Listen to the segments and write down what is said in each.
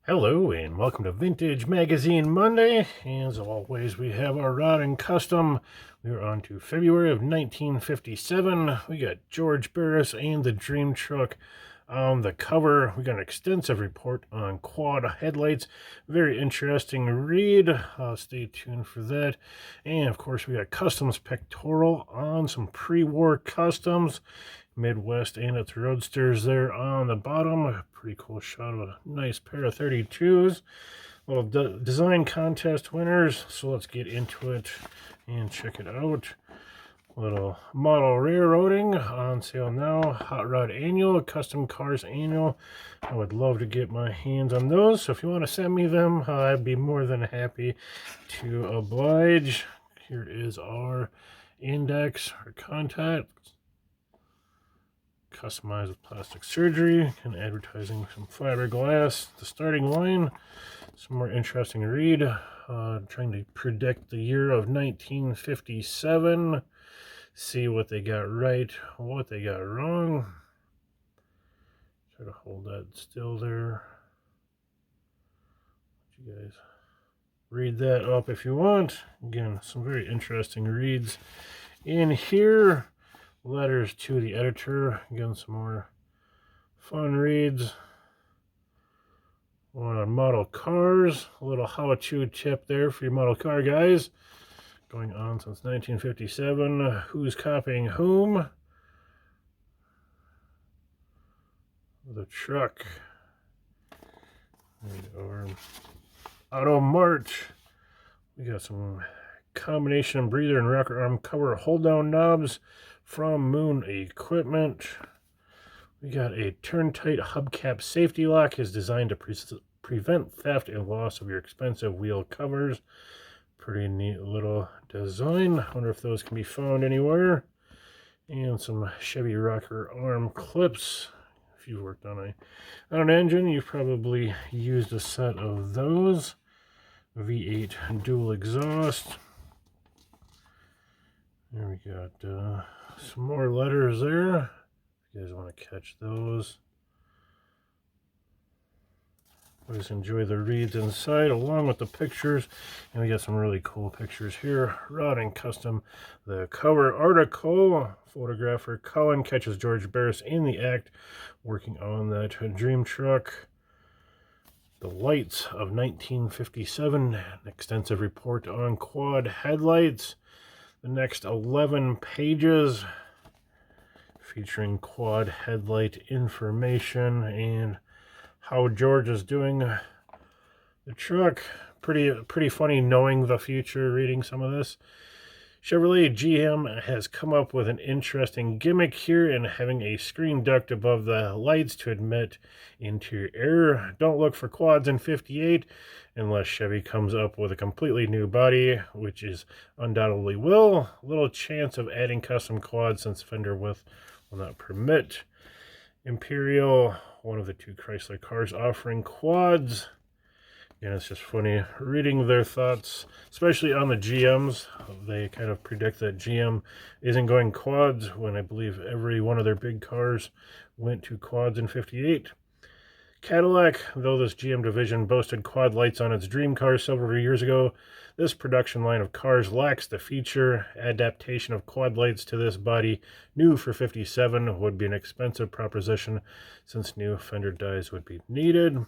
Hello and welcome to Vintage Magazine Monday. As always, we have our Rod and Custom. We're on to February of 1957. We got George Barris and the Dream Truck on the cover. We got an extensive report on quad headlights. Very interesting read. Stay tuned for that. And of course, we got Customs Pictorial on some pre-war customs. Midwest and its roadsters there on the bottom. A pretty cool shot of a nice pair of 32s. Little design contest winners. So let's get into it and check it out. Little model railroading on sale now. Hot Rod Annual, Custom Cars Annual. I would love to get my hands on those. So if you want to send me them, I'd be more than happy to oblige. Here is our index, our contacts. Customized with plastic surgery and advertising some fiberglass. The starting line, some more interesting read. Trying to predict the year of 1957. See what they got right, what they got wrong. Try to hold that still there. Let you guys read that up if you want. Again, some very interesting reads in here. Letters to the editor. Again, some more fun reads. One on model cars. A little how-to tip there for your model car guys. Going on since 1957. Who's copying whom? The truck. Or Auto March. We got some combination breather and rocker arm cover hold-down knobs from Moon Equipment. We got a turn-tight hubcap safety lock. Is designed to prevent theft and loss of your expensive wheel covers. Pretty neat little design. I wonder if those can be found anywhere. And some Chevy rocker arm clips. If you've worked on an engine, you've probably used a set of those. V8 dual exhaust. There we got some more letters there. If you guys want to catch those. Always enjoy the reads inside along with the pictures. And we got some really cool pictures here. Rod and Custom, the cover article. Photographer Cullen catches George Barris in the act working on that dream truck. The lights of 1957. An extensive report on quad headlights. The next 11 pages featuring quad headlight information and how George is doing the truck. Pretty funny knowing the future, reading some of this. Chevrolet GM has come up with an interesting gimmick here in having a screen duct above the lights to admit interior air. Don't look for quads in 58 unless Chevy comes up with a completely new body, which is undoubtedly will. Little chance of adding custom quads since fender width will not permit. Imperial, one of the two Chrysler cars offering quads. And it's just funny reading their thoughts, especially on the GMs. They kind of predict that GM isn't going quads when I believe every one of their big cars went to quads in 58. Cadillac, though this GM division boasted quad lights on its dream cars several years ago, this production line of cars lacks the feature. Adaptation of quad lights to this body, new for 57, would be an expensive proposition since new fender dies would be needed.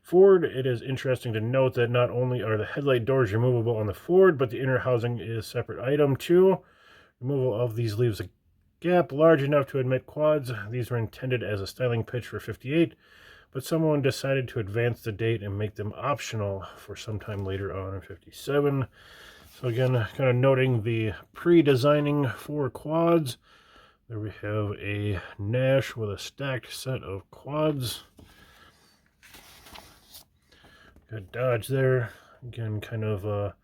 Ford, it is interesting to note that not only are the headlight doors removable on the Ford, but the inner housing is a separate item too. Removal of these leaves a gap large enough to admit quads. These were intended as a styling pitch for 58, but someone decided to advance the date and make them optional for sometime later on in 57. So again, kind of noting the pre-designing for quads. There we have a Nash with a stacked set of quads. Got Dodge there. Again, kind of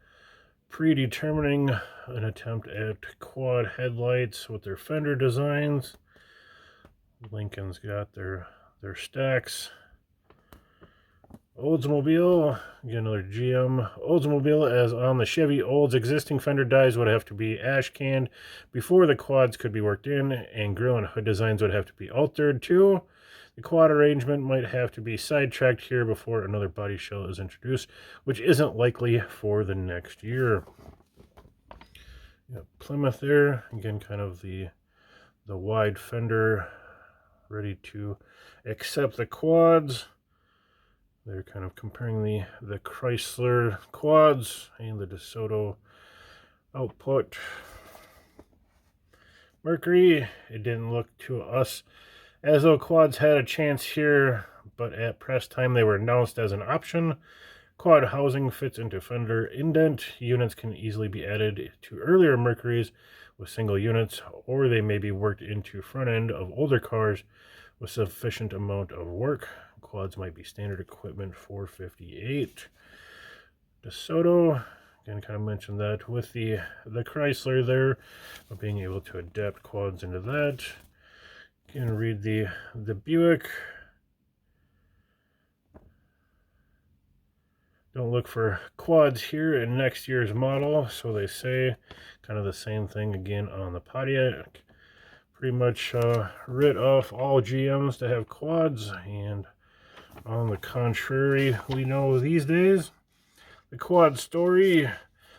predetermining an attempt at quad headlights with their fender designs. Lincoln's got their stacks. Oldsmobile, again another GM. Oldsmobile, as on the Chevy Olds, existing fender dies would have to be ash canned before the quads could be worked in, and grille and hood designs would have to be altered too. The quad arrangement might have to be sidetracked here before another body shell is introduced, which isn't likely for the next year. Plymouth there, again, kind of the wide fender, ready to accept the quads. They're kind of comparing the Chrysler quads and the DeSoto output. Mercury, it didn't look to us as though quads had a chance here, but at press time they were announced as an option. Quad housing fits into fender indent. Units can easily be added to earlier Mercuries with single units, or they may be worked into front end of older cars with sufficient amount of work. Quads might be standard equipment for 58. DeSoto, again, kind of mentioned that with the Chrysler there, of being able to adapt quads into that. Can read the Buick. Don't look for quads here in next year's model, so they say. Kind of the same thing again on the Pontiac. Pretty much writ off all GMs to have quads, and on the contrary, we know these days the quad story.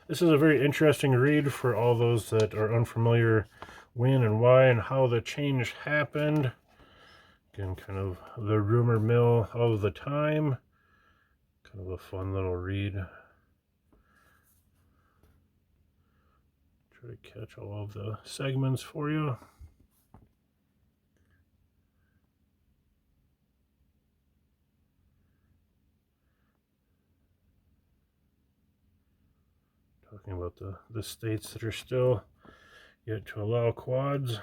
This is a very interesting read for all those that are unfamiliar when and why and how the change happened. Again, kind of the rumor mill of the time. Kind of a fun little read. Try to catch all of the segments for you. Talking about the states that are still yet to allow quads.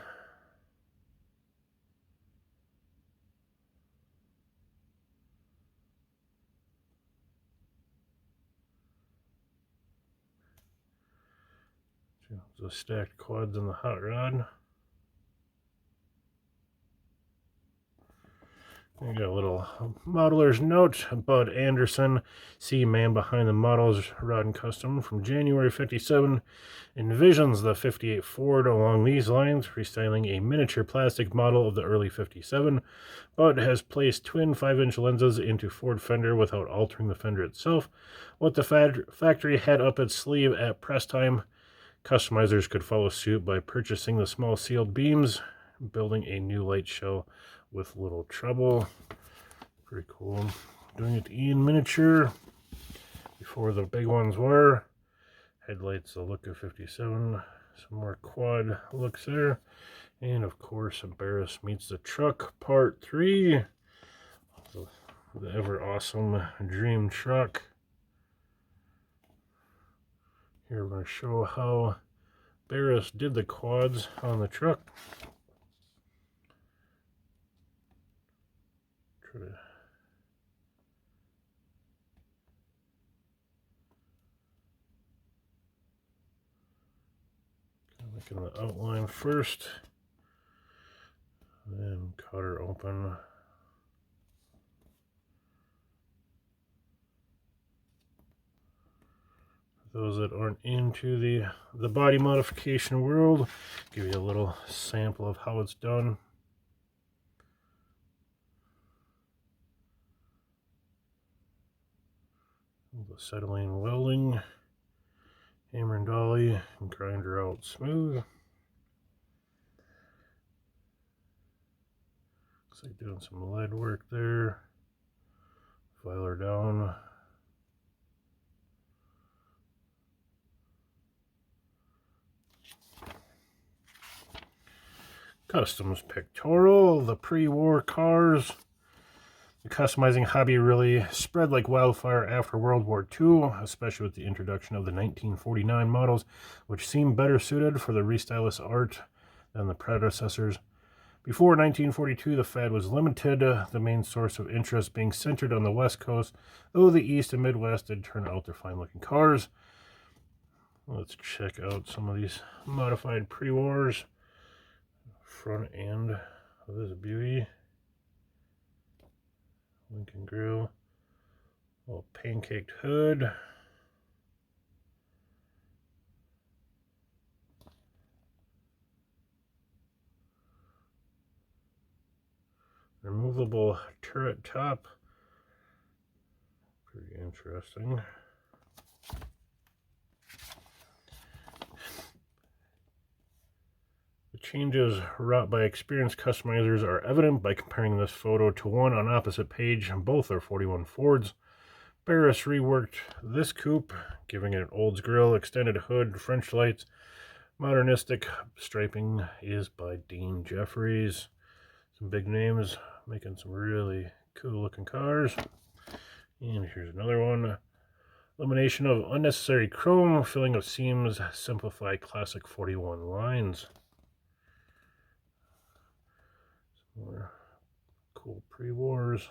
The stacked quads in the hot rod. We got a little modeler's note. Bud Anderson, man behind the models Rod and Custom from January 57, envisions the 58 Ford along these lines, restyling a miniature plastic model of the early 57. Bud has placed twin 5-inch lenses into Ford fender without altering the fender itself. What the factory had up its sleeve at press time, customizers could follow suit by purchasing the small sealed beams, building a new light shell with little trouble. Pretty cool. Doing it in miniature before the big ones were. Headlights, the look of 57. Some more quad looks there. And of course, Barris meets the truck, part 3. The ever awesome dream truck. Here we're going to show how Barris did the quads on the truck. Try to making the outline first, then cut her open. Those that aren't into the body modification world, give you a little sample of how it's done. The acetylene welding, hammer and dolly, and grind her out smooth. Looks like doing some lead work there. File her down. Customs pictorial, the pre-war cars. The customizing hobby really spread like wildfire after World War II, especially with the introduction of the 1949 models, which seemed better suited for the restylist art than the predecessors. Before 1942, the fad was limited, the main source of interest being centered on the West Coast, though the East and Midwest did turn out their fine-looking cars. Let's check out some of these modified pre-wars. Front end of this beauty. Lincoln grill, little pancaked hood. Removable turret top. Pretty interesting. The changes wrought by experienced customizers are evident by comparing this photo to one on opposite page. Both are 41 Fords. Barris reworked this coupe, giving it an Olds grille, extended hood, French lights. Modernistic striping is by Dean Jeffries. Some big names making some really cool looking cars. And here's another one. Elimination of unnecessary chrome, filling of seams, simplify classic 41 lines. Some more cool pre-wars.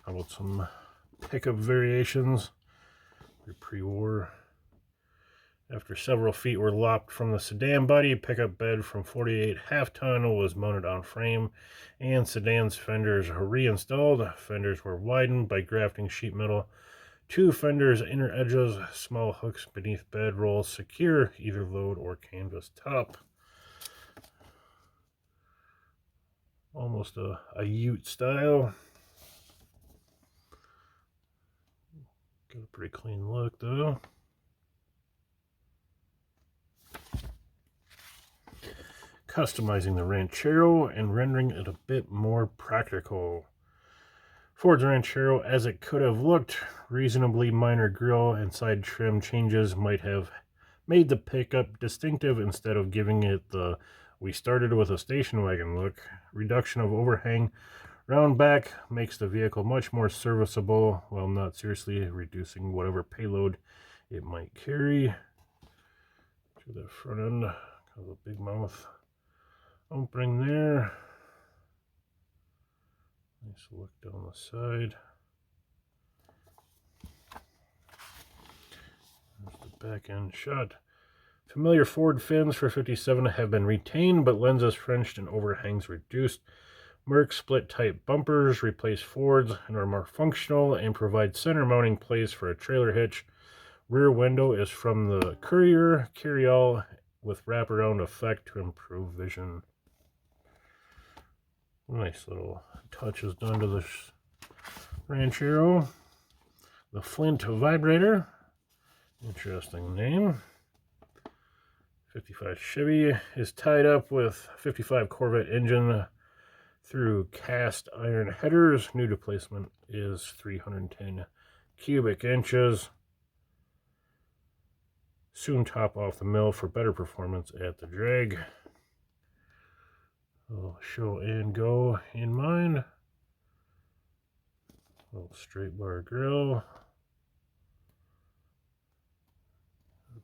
How about some pickup variations? Pre-war. After several feet were lopped from the sedan body, pickup bed from 48 half-ton was mounted on frame, and sedan's fenders reinstalled. Fenders were widened by grafting sheet metal. 2 fenders inner edges, small hooks beneath bed rolls secure either load or canvas top. Almost a ute style. Got a pretty clean look though. Customizing the Ranchero and rendering it a bit more practical. Ford's Ranchero, as it could have looked, reasonably minor grille and side trim changes might have made the pickup distinctive instead of giving it the "we started with a station wagon" look. Reduction of overhang, round back makes the vehicle much more serviceable while not seriously reducing whatever payload it might carry. To the front end, kind of a big mouth opening there. Nice look down the side. There's the back end shot. Familiar Ford fins for 57 have been retained, but lenses Frenched and overhangs reduced. Merc split type bumpers replace Fords and are more functional and provide center mounting place for a trailer hitch. Rear window is from the Courier carryall with wraparound effect to improve vision. Nice little touches done to this Ranchero. The Flint vibrator, interesting name. 55 Chevy is tied up with 55 Corvette engine through cast iron headers. New displacement is 310 cubic inches. Soon top off the mill for better performance at the drag. Show and go in mind. Little straight bar grill.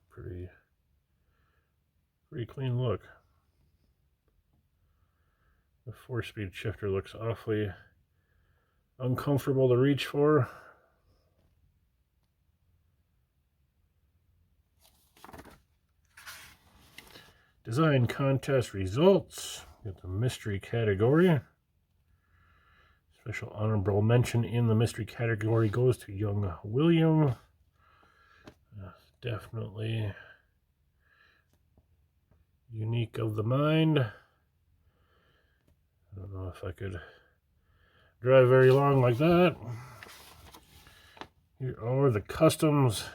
Pretty clean look. The 4-speed shifter looks awfully uncomfortable to reach for. Design contest results. Get the mystery category. Special honorable mention in the mystery category goes to young William. Definitely unique of the mind. I don't know if I could drive very long like that. Here are the customs.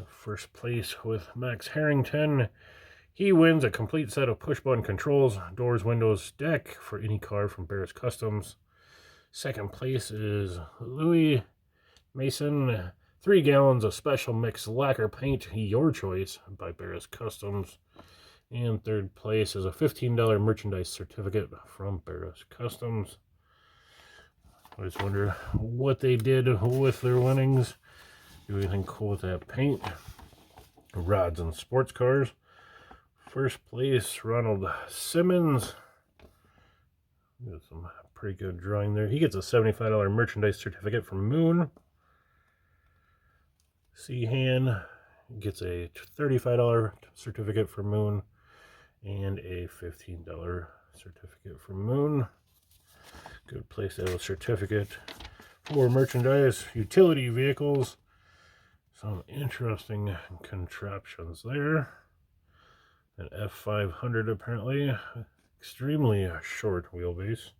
First place with Max Harrington. He wins a complete set of push-button controls, doors, windows, deck for any car from Barris Customs. Second place is Louis Mason. 3 gallons of special mix lacquer paint, your choice, by Barris Customs. And third place is a $15 merchandise certificate from Barris Customs. I just wonder what they did with their winnings. Do anything cool with that paint. Rods and sports cars. First place, Ronald Simmons. Got some pretty good drawing there. He gets a $75 merchandise certificate from Moon. Seahan gets a $35 certificate from Moon and a $15 certificate from Moon. Good place to have a certificate More merchandise, utility vehicles, some interesting contraptions there. An F500 apparently, extremely short wheelbase.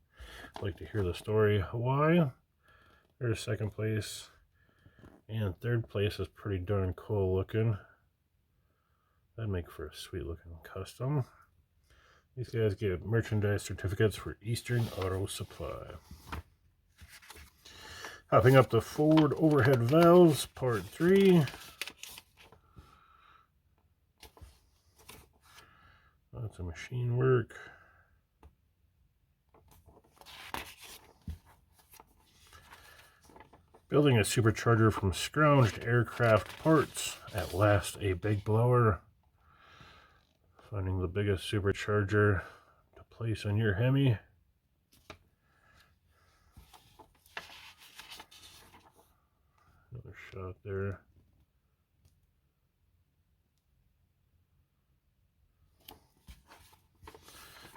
I'd like to hear the story why. There's second place, and third place is pretty darn cool looking. That'd make for a sweet looking custom. These guys get merchandise certificates for Eastern Auto Supply. Hopping up the Ford overhead valves, part 3. Lots of machine work. Building a supercharger from scrounged aircraft parts. At last, a big blower. Finding the biggest supercharger to place on your Hemi. Another shot there.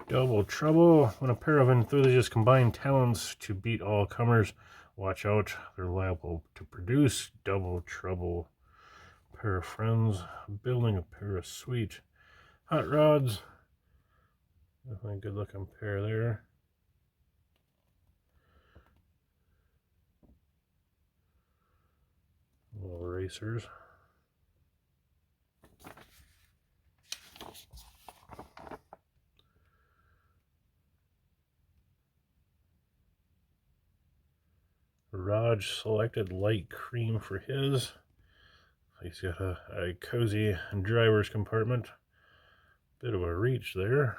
Double trouble. When a pair of enthusiasts combine talents to beat all comers, watch out, they're liable to produce double trouble. A pair of friends building a pair of sweet hot rods. Definitely a good looking pair there. Little racers. Raj selected light cream for his. He's got a cozy driver's compartment. Bit of a reach there.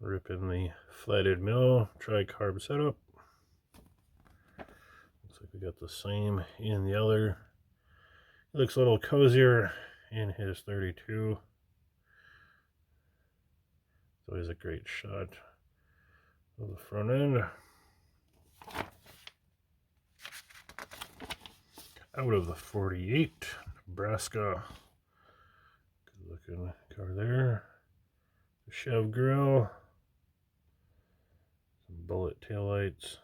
Ripping the flathead mill tri-carb setup. Looks like we got the same in the other. It looks a little cozier in his 32. It's always a great shot of the front end. Out of the 48, Nebraska. Good looking car there. The Chev grill. Some bullet taillights.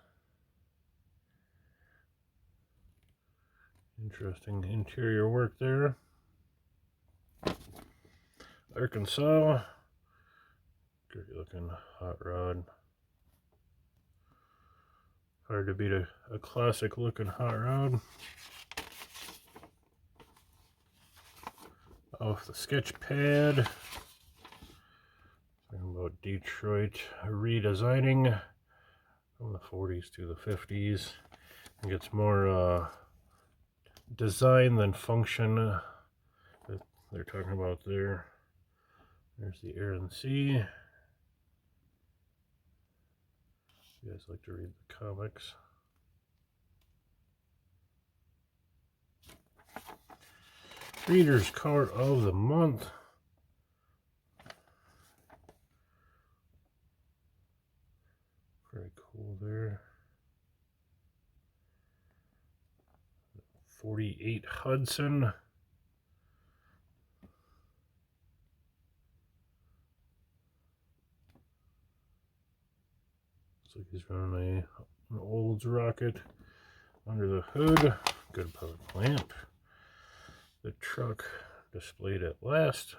Interesting interior work there. Arkansas. Great looking hot rod. Hard to beat a classic looking hot rod. Off the sketch pad. Talking about Detroit redesigning from the 40s to the 50s. It gets more design than function that they're talking about there. There's the Air and Sea. You guys like to read the comics. Reader's Car of the Month. Very cool there. 48 Hudson. Looks like he's running an Olds rocket under the hood. Good power plant. The truck displayed at last.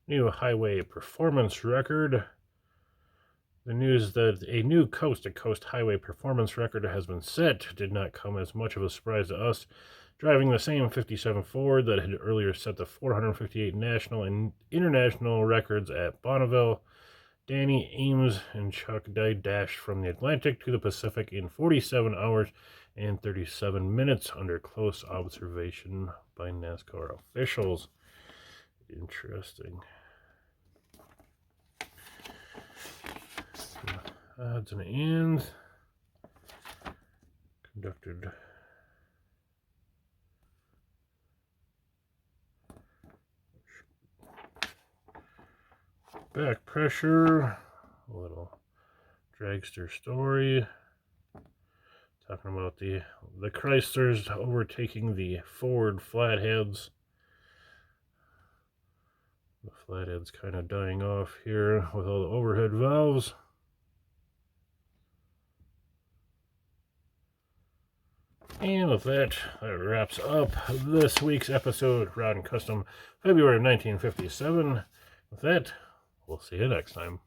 New highway performance record. The news that a new coast-to-coast highway performance record has been set did not come as much of a surprise to us. Driving the same 57 Ford that had earlier set the 458 national and international records at Bonneville, Danny Ames and Chuck Dye dashed from the Atlantic to the Pacific in 47 hours and 37 minutes under close observation by NASCAR officials. Interesting. Odds and ends. Conducted back pressure, a little dragster story, talking about the Chryslers overtaking the Ford Flatheads. The flathead's kind of dying off here with all the overhead valves. And with that, that wraps up this week's episode, Rod and Custom, February of 1957. With that, we'll see you next time.